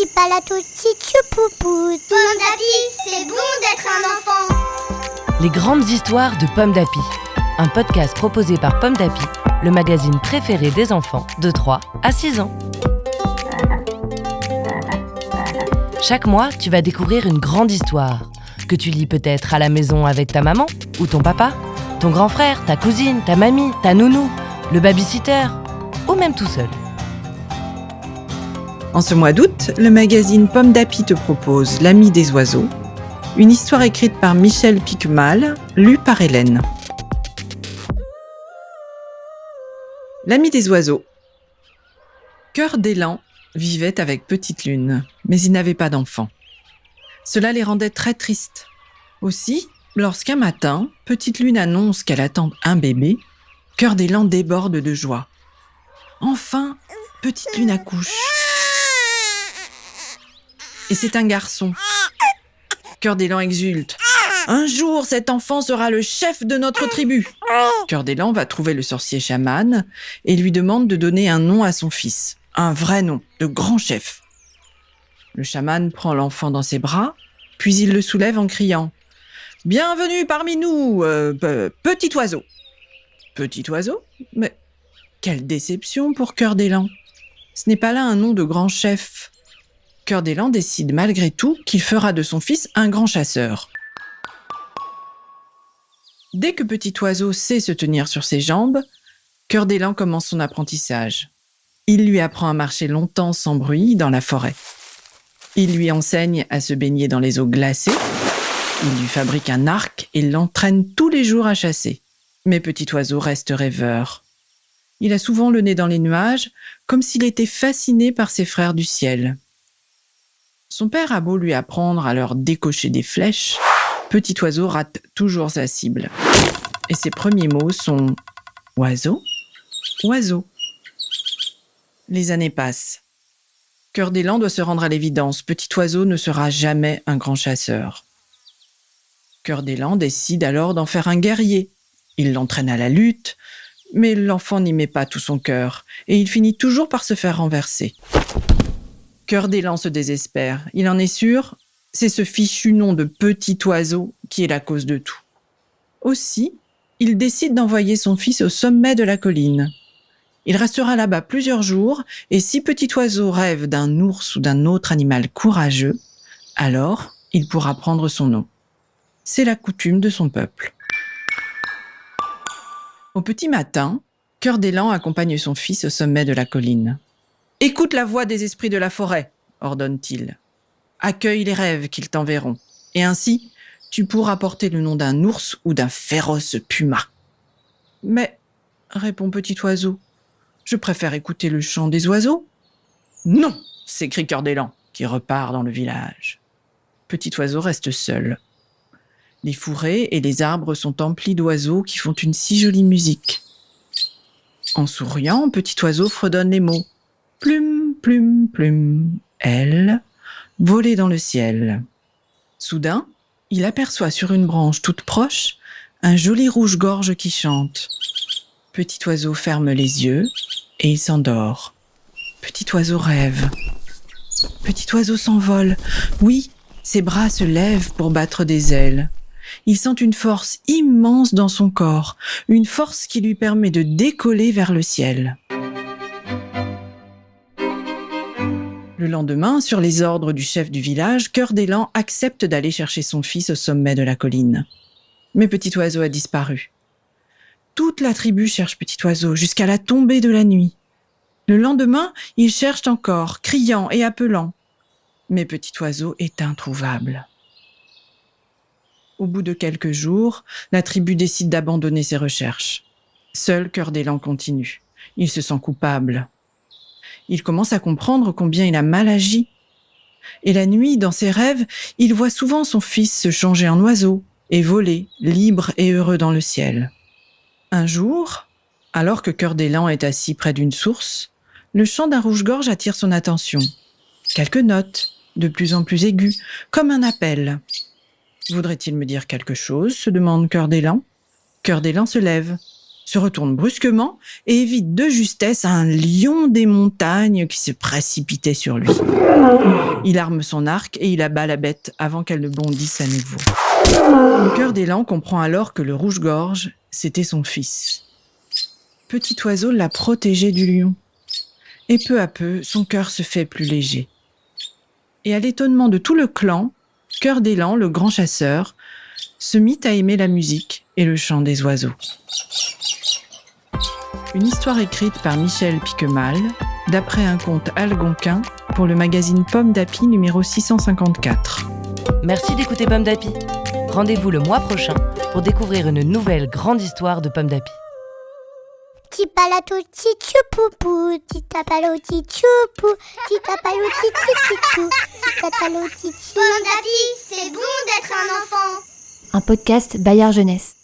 Tutti palatucci tchoupoupou. Pomme d'Api, c'est bon d'être un enfant. Les grandes histoires de Pomme d'Api. Un podcast proposé par Pomme d'Api, le magazine préféré des enfants de 3 à 6 ans. Chaque mois, tu vas découvrir une grande histoire que tu lis peut-être à la maison avec ta maman ou ton papa, ton grand frère, ta cousine, ta mamie, ta nounou, le babysitter ou même tout seul. En ce mois d'août, le magazine Pomme d'Api te propose L'ami des oiseaux, une histoire écrite par Michel Piquemal, lue par Hélène. L'ami des oiseaux. Cœur d'élan vivait avec Petite Lune, mais ils n'avaient pas d'enfant. Cela les rendait très tristes. Aussi, lorsqu'un matin, Petite Lune annonce qu'elle attend un bébé, Cœur d'élan déborde de joie. Enfin, Petite Lune accouche. Et c'est un garçon. Cœur d'élan exulte. Un jour, cet enfant sera le chef de notre tribu. Cœur d'élan va trouver le sorcier chaman et lui demande de donner un nom à son fils. Un vrai nom, de grand chef. Le chaman prend l'enfant dans ses bras, puis il le soulève en criant « Bienvenue parmi nous, petit oiseau !» Petit oiseau ? Mais quelle déception pour Cœur d'élan. Ce n'est pas là un nom de grand chef. Cœur d'élan décide malgré tout qu'il fera de son fils un grand chasseur. Dès que Petit Oiseau sait se tenir sur ses jambes, Cœur d'élan commence son apprentissage. Il lui apprend à marcher longtemps sans bruit dans la forêt. Il lui enseigne à se baigner dans les eaux glacées. Il lui fabrique un arc et l'entraîne tous les jours à chasser. Mais Petit Oiseau reste rêveur. Il a souvent le nez dans les nuages, comme s'il était fasciné par ses frères du ciel. Son père a beau lui apprendre à leur décocher des flèches, Petit Oiseau rate toujours sa cible. Et ses premiers mots sont « oiseau, oiseau ». Les années passent. Cœur d'élan doit se rendre à l'évidence, Petit Oiseau ne sera jamais un grand chasseur. Cœur d'élan décide alors d'en faire un guerrier. Il l'entraîne à la lutte, mais l'enfant n'y met pas tout son cœur, et il finit toujours par se faire renverser. Cœur d'élan se désespère. Il en est sûr, c'est ce fichu nom de Petit Oiseau qui est la cause de tout. Aussi, il décide d'envoyer son fils au sommet de la colline. Il restera là-bas plusieurs jours, et si Petit Oiseau rêve d'un ours ou d'un autre animal courageux, alors il pourra prendre son nom. C'est la coutume de son peuple. Au petit matin, Cœur d'élan accompagne son fils au sommet de la colline. « Écoute la voix des esprits de la forêt », ordonne-t-il. « Accueille les rêves qu'ils t'enverront, et ainsi, tu pourras porter le nom d'un ours ou d'un féroce puma. »« Mais, » répond Petit Oiseau, « je préfère écouter le chant des oiseaux. »« Non !» s'écrie Cœur d'élan, qui repart dans le village. Petit Oiseau reste seul. Les fourrés et les arbres sont emplis d'oiseaux qui font une si jolie musique. En souriant, Petit Oiseau fredonne les mots « Plume, plume, plume, elle, voler dans le ciel. » Soudain, il aperçoit sur une branche toute proche un joli rouge-gorge qui chante. Petit Oiseau ferme les yeux et il s'endort. Petit Oiseau rêve. Petit Oiseau s'envole. Oui, ses bras se lèvent pour battre des ailes. Il sent une force immense dans son corps, une force qui lui permet de décoller vers le ciel. Le lendemain, sur les ordres du chef du village, Cœur d'élan accepte d'aller chercher son fils au sommet de la colline. Mais Petit Oiseau a disparu. Toute la tribu cherche Petit Oiseau jusqu'à la tombée de la nuit. Le lendemain, ils cherchent encore, criant et appelant. Mais Petit Oiseau est introuvable. Au bout de quelques jours, la tribu décide d'abandonner ses recherches. Seul Cœur d'élan continue. Il se sent coupable. Il commence à comprendre combien il a mal agi. Et la nuit, dans ses rêves, il voit souvent son fils se changer en oiseau et voler, libre et heureux dans le ciel. Un jour, alors que Cœur d'élan est assis près d'une source, le chant d'un rouge-gorge attire son attention. Quelques notes, de plus en plus aiguës, comme un appel. Voudrait-il me dire quelque chose ? Se demande Cœur d'élan. Cœur d'élan se lève. se retourne brusquement et évite de justesse un lion des montagnes qui se précipitait sur lui. Il arme son arc et il abat la bête avant qu'elle ne bondisse à nouveau. Le cœur d'élan comprend alors que le rouge-gorge, c'était son fils. Petit Oiseau l'a protégé du lion. Et peu à peu, son cœur se fait plus léger. Et à l'étonnement de tout le clan, Cœur d'élan, le grand chasseur, se mit à aimer la musique et le chant des oiseaux. Une histoire écrite par Michel Piquemal, d'après un conte algonquin pour le magazine Pomme d'Api numéro 654. Merci d'écouter Pomme d'Api. Rendez-vous le mois prochain pour découvrir une nouvelle grande histoire de Pomme d'Api. Tipalato tichupupu, titapalo tichupu, titapalo tichupu, titapalo tichupu. Pomme d'Api, c'est bon d'être un enfant. Un podcast Bayard Jeunesse.